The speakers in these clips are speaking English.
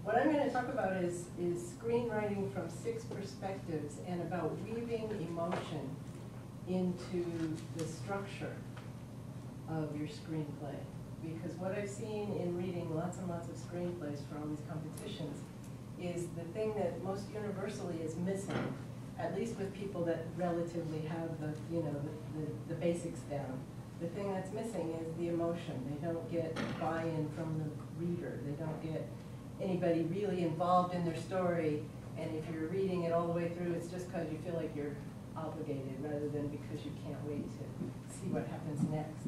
What I'm going to talk about is screenwriting from 6 perspectives and about weaving emotion into the structure of your screenplay. Because what I've seen in reading lots and lots of screenplays for all these competitions is the thing that most universally is missing, at least with people that relatively have the basics down. The thing that's missing is the emotion. They don't get buy-in from the reader. They don't get anybody really involved in their story. And if you're reading it all the way through, it's just because you feel like you're obligated rather than because you can't wait to see what happens next.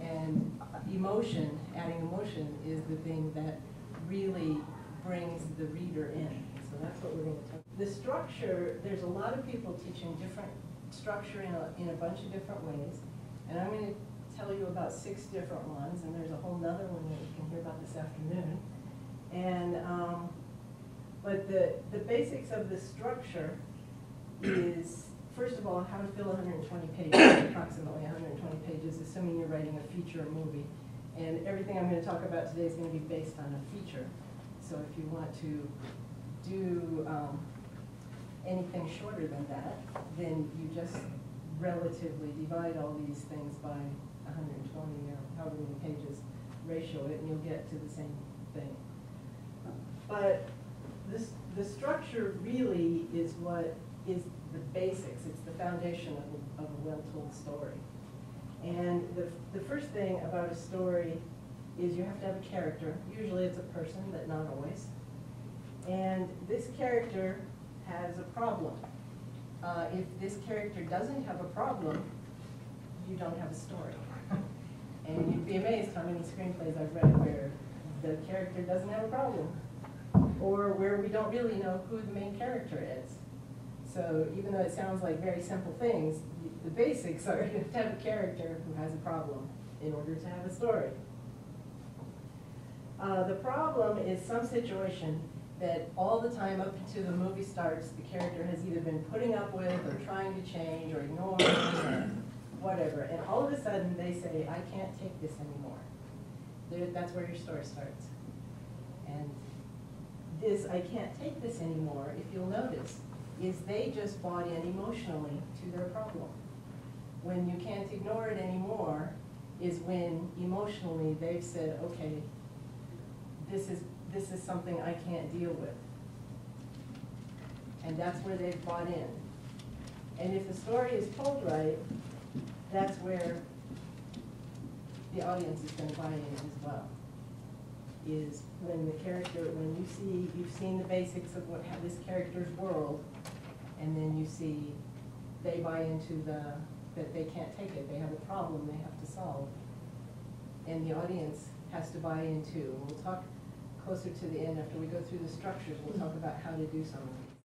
And emotion, adding emotion, is the thing that really brings the reader in. So that's what we're going to talk about. The structure, there's a lot of people teaching different structure in a bunch of different ways. And I'm going to tell you about 6 different ones, and there's a whole nother one that you can hear about this afternoon. And but the basics of the structure is, first of all, how to fill 120 pages, approximately 120 pages, assuming you're writing a feature or movie. And everything I'm going to talk about today is going to be based on a feature. So if you want to do anything shorter than that, then you just relatively divide all these things by 120 or however many pages, ratio it, and you'll get to the same thing. But the structure really is what is the basics. It's the foundation of a well-told story. And the first thing about a story is you have to have a character. Usually it's a person, but not always. And this character has a problem. If this character doesn't have a problem, you don't have a story. And you'd be amazed how many screenplays I've read where the character doesn't have a problem, or where we don't really know who the main character is. So even though it sounds like very simple things, the basics are you have to have a character who has a problem in order to have a story. The problem is some situation that all the time up until the movie starts, the character has either been putting up with or trying to change or ignoring or whatever. And all of a sudden they say, I can't take this anymore. That's where your story starts. And this, I can't take this anymore, if you'll notice, is they just bought in emotionally to their problem. When you can't ignore it anymore is when emotionally they've said, okay, this is something I can't deal with. And that's where they've bought in. And if the story is told right, that's where the audience is going to buy in as well. Is when the character, when you've seen the basics of what this character's world, and then you see they buy into that they can't take it, they have a problem they have to solve. And the audience has to buy in too. We'll talk closer to the end after we go through the structures, we'll talk about how to do some of these.